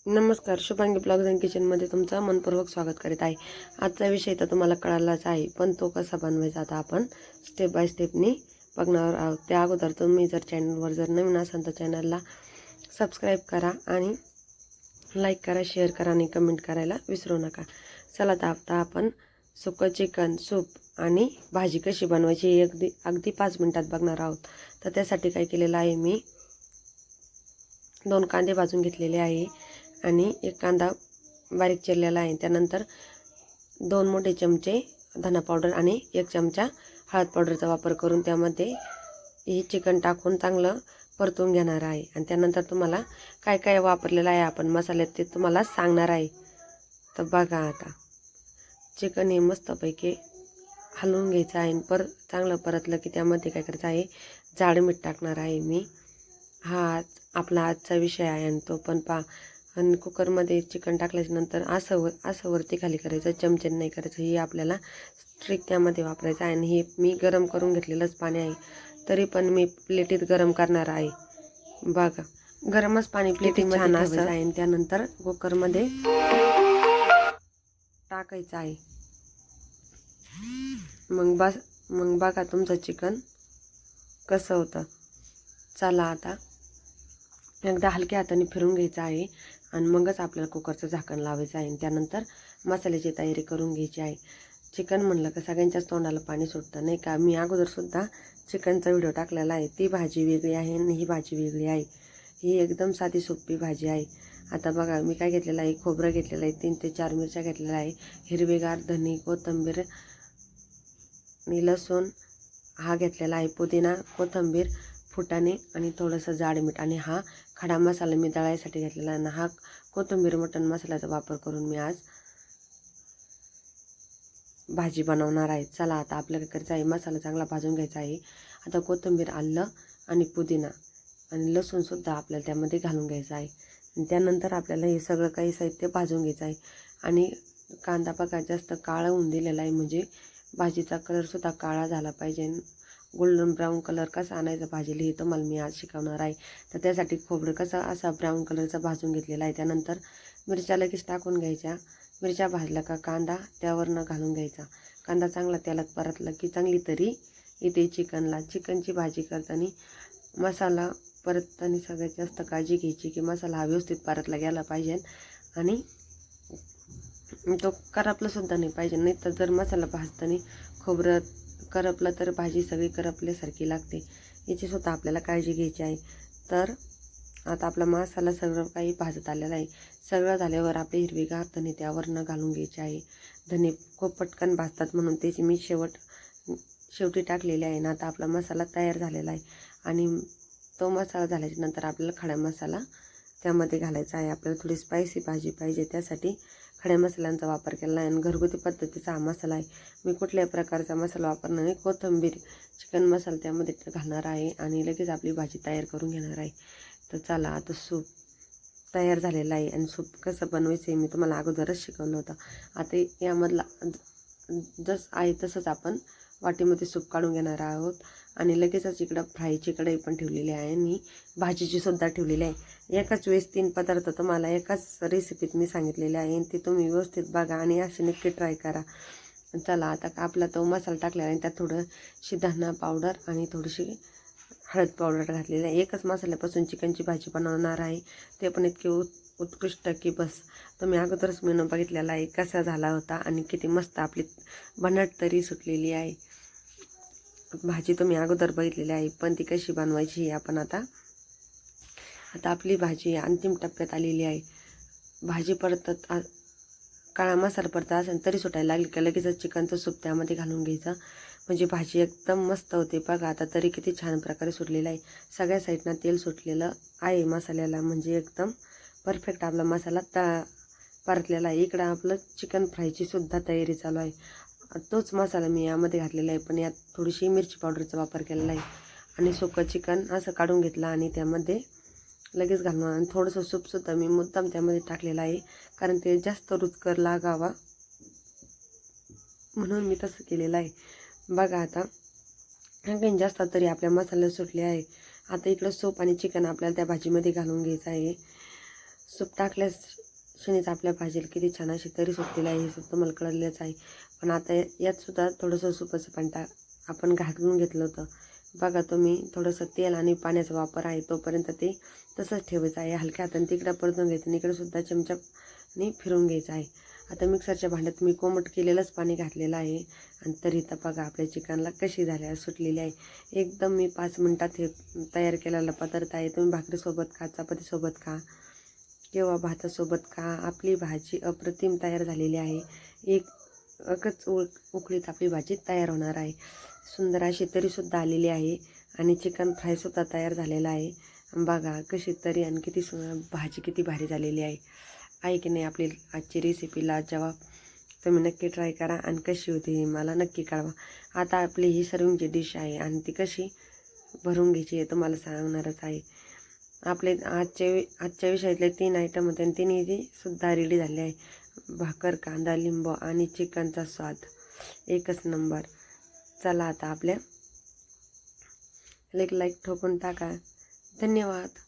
नमस्कार, Shubhangi blogs and किचनमध्ये तुमचं मनपूर्वक स्वागत करीत आहे। आजचा विषय तर तुम्हाला कळालाच आहे, पण तो कसा बनवायचा आता आपण स्टेप बाय स्टेपनी बघणार आहोत। त्या अगोदर तुम्ही जर चॅनलवर जर नवीन असाल तर चॅनलला सबस्क्राईब करा आणि लाईक करा, शेअर करा आणि कमेंट करायला विसरू नका। चला तर आता आपण सुकं चिकन सूप आणि भाजी कशी बनवायची हे अगदी 5 मिनिटात बघणार आहोत। तर त्यासाठी काय केलेलं आहे, मी 2 कांदे भाजून घेतलेले आहे आणि एक कांदा बारीक चिरलेला आहे। त्यानंतर 2 मोठे चमचे धना पावडर आणि 1 चमचा हळद पावडरचा वापर करून त्यामध्ये हे चिकन टाकून चांगलं परतून घेणार आहे। आणि त्यानंतर तुम्हाला काय काय वापरलेलं आहे आपण मसाल्यात ते तुम्हाला सांगणार आहे। तर बघा, आता चिकन हे मस्तपैकी हलवून घ्यायचं आहे। चांगलं परतलं की त्यामध्ये काय करायचं आहे, जाड मीठ टाकणार आहे मी। हा आपला आजचा विषय आहे आणि तो पण आणि कुकरमध्ये चिकन टाकल्याच्यानंतर असं वरती खाली करायचं, चमच्याने नाही करायचं। ही आपल्याला ट्रिक त्यामध्ये वापरायचं आहे। आणि हे मी गरम करून घेतलेलंच पाणी आहे, तरी पण मी प्लेटीत गरम करणार आहे। बघा, गरमच पाणी प्लेटीत छान ठेवायचं आहे आणि त्यानंतर कुकरमध्ये टाकायचं आहे। मग बघा तुमचं चिकन कसं होतं। चला आता एकदा हलक्या हाताने फिरून घ्यायचं आहे आणि मगच आपल्याला कुकरचं झाकण लावायचं आहे। त्यानंतर मसाल्याची तयारी करून घ्यायची आहे। चिकन म्हणलं का सगळ्यांच्याच तोंडाला पाणी सुटतं, नाही का। मी अगोदरसुद्धा चिकनचा व्हिडिओ टाकलेला आहे। ती भाजी वेगळी आहे आणि ही भाजी वेगळी आहे। ही एकदम साधी सोपी भाजी आहे। आता बघा, मी काय घेतलेलं आहे, खोबरं घेतलेलं आहे, 3 ते 4 मिरच्या घेतलेल्या आहे, हिरवेगार धने, कोथिंबीर आणि लसूण हा घेतलेला आहे, पुदिना, कोथिंबीर, फुटाणे आणि थोडंसं जाड मीठ। आणि हा खडा मसाला मी दळायसाठी घेतलेला आहे ना, हा कोथिंबीर मटण मसाल्याचा वापर करून मी आज भाजी बनवणार आहे। चला आता आपल्याला करायचं आहे, मसाला चांगला भाजून घ्यायचा आहे। आता कोथिंबीर, आलं आणि पुदिना आणि लसूणसुद्धा आपल्याला त्यामध्ये घालून घ्यायचं आहे। आणि त्यानंतर आपल्याला हे सगळं काही साहित्य भाजून घ्यायचं आहे। आणि कांदा बघा जास्त काळा होऊन दिलेला आहे, म्हणजे भाजीचा कलरसुद्धा काळा झाला पाहिजे। गोल्डन ब्राऊन कलर कसा आणायचा भाजीला हे तुम्हाला मी आज शिकवणार आहे। तर त्यासाठी खोबरं कसं असा ब्राऊन कलरचा भाजून घेतलेला आहे। त्यानंतर मिरच्या लगेच टाकून घ्यायच्या। मिरच्या भाजल्या का कांदा त्यावरनं घालून घ्यायचा। कांदा चांगला तेलात परतला की चांगली तरी येते चिकनला। चिकनची भाजी करताना मसाला परतताना सगळ्यात जास्त काळजी घ्यायची की मसाला हा व्यवस्थित परतला गेला पाहिजे आणि तो करपलासुद्धा नाही पाहिजे। नाही तर जर मसाला भाजताना खोबरं करपलं तर भाजी सगळी करपल्यासारखी लागते, याचीसुद्धा आपल्याला काळजी घ्यायची आहे। तर आता आपला मसाला सगळं काही भाजत आलेला आहे। सगळं झाल्यावर आपले हिरवेगार धने त्यावरनं घालून घ्यायचे आहे। धने खूप पटकन भाजतात म्हणून त्याची मी शेवटी टाकलेली आहे ना। आता आपला मसाला तयार झालेला आहे आणि तो मसाला झाल्याच्यानंतर आपल्याला खडा मसाला त्यामध्ये घालायचा आहे। आपल्याला थोडी स्पायसी भाजी पाहिजे, त्यासाठी खड्या मसाल्यांचा वापर केला आहे आणि घरगुती पद्धतीचा हा मसाला आहे। मी कुठल्याही प्रकारचा मसाला वापरणार नाही। कोथिंबीर, चिकन मसाला त्यामध्ये घालणार आहे आणि लगेच आपली भाजी तयार करून घेणार आहे। तर चला आता सूप तयार झालेला आहे आणि सूप कसं बनवायचं आहे मी तुम्हाला अगोदरच शिकवलं होतं। आता यामधला जसं आहे तसंच आपण वाटीमध्ये सूप काढून घेणार आहोत आणि लगेचच इकडं फ्रायची कढई पण ठेवलेली आहे आणि भाजीची सुद्धा ठेवलेली आहे। एकाच वेळेस 3 पदार्थ तुम्हाला एकाच रेसिपीत मी सांगितलेले आहे, ते तुम्ही व्यवस्थित बघा आणि असे नक्की ट्राय करा। चला आता आपला तो मसाला टाकलेला आहे, त्यात थोडीशी धना पावडर आणि थोडीशी हळद पावडर घातलेली आहे। एकच मसाल्यापासून चिकनची भाजी बनवणार आहे, ते पण इतके उत्कृष्ट की बस। तुम्ही अगोदरच मेनू बघितलेला आहे कसा झाला होता आणि किती मस्त आपली भन्नाट तरी सुटलेली आहे। भाजी तुम्ही अगोदर बघितलेली आहे, पण ती कशी बनवायची आपण आता आपली भाजी अंतिम टप्प्यात आलेली आहे। भाजी परतत काळा मसाला परत असेल तरी सुटायला लागली का लगेचच चिकनचं सूप त्यामध्ये घालून घ्यायचं, म्हणजे भाजी एकदम मस्त होते। बघा आता तरी किती छान प्रकारे सुटलेलं आहे, सगळ्या साईडनं तेल सुटलेलं आहे मसाल्याला, म्हणजे एकदम परफेक्ट आपला मसाला परतलेला आहे। इकडं आपलं चिकन फ्रायची सुद्धा तयारी चालू आहे। तोच मसाला मी यामध्ये घातलेला आहे, पण यात थोडीशी मिरची पावडरचा वापर केलेला आहे आणि सुकं चिकन असं काढून घेतलं आणि त्यामध्ये लगेच घालून आणि थोडंसं सूपसुद्धा मी मुद्दाम त्यामध्ये टाकलेलं आहे, कारण ते जास्त रुचकर लागावा म्हणून मी तसं केलेलं आहे। बघा आता आणखीन जास्त तरी आपल्या मसाले सुटले आहे। आता इकडं सूप आणि चिकन आपल्याला त्या भाजीमध्ये घालून घ्यायचं आहे। सूप टाकल्यास क्षणीच आपल्या भाजीला किती छान अशी तरी सुटलेली आहे, हे सूप तुम्हाला कळलेलंच आहे. पण आता यातसुद्धा थोडंसं सुपाचं पण आपण घालून घेतलं होतं. बघा तुम्ही, थोडंसं तेल आणि पाण्याचा वापर आहे तोपर्यंत ते तसंच ठेवायचं आहे. हलक्या हाताने तिकडं परतून घ्यायचं आणि इकडेसुद्धा चमच्याने फिरवून घ्यायचं आहे. आता मिक्सरच्या भांड्यात मी कोमट केलेलंच पाणी घातलेलं आहे आणि तरी तर बघा आपल्या चिकनला कशी सुटलेली आहे. एकदम मी 5 मिनटात हे तयार केलेला पदार्थ आहे. तुम्ही भाकरीसोबत खा, चपातीसोबत खा किंवा भातासोबत खा. आपली भाजी अप्रतिम तयार झालेली आहे. एकच उकळीत आपली भाजी तयार होणार आहे. सुंदर अशी तरीसुद्धा आलेली आहे आणि चिकन फ्रायसुद्धा तयार झालेला आहे. बघा कशी तरी आणि किती भाजी किती भारी झालेली आहे की नाही. आपली आजची रेसिपी लाजवाब. तुम्ही नक्की ट्राय करा आणि कशी होती मला नक्की कळवा. आता आपली ही सर्विंगची डिश आहे आणि ती कशी भरून घ्यायची आहे तुम्हाला सांगणारच आहे. आपले आजच्या विषयातले 3 आयटम होते आणि तिन्ही सुद्धा रेडी झाले आहे. भाकर, कांदा, लिंबू आणि चिकनचा स्वाद एकच नंबर. चला आता आपल्या एक लाईक ठोकून टाका. धन्यवाद.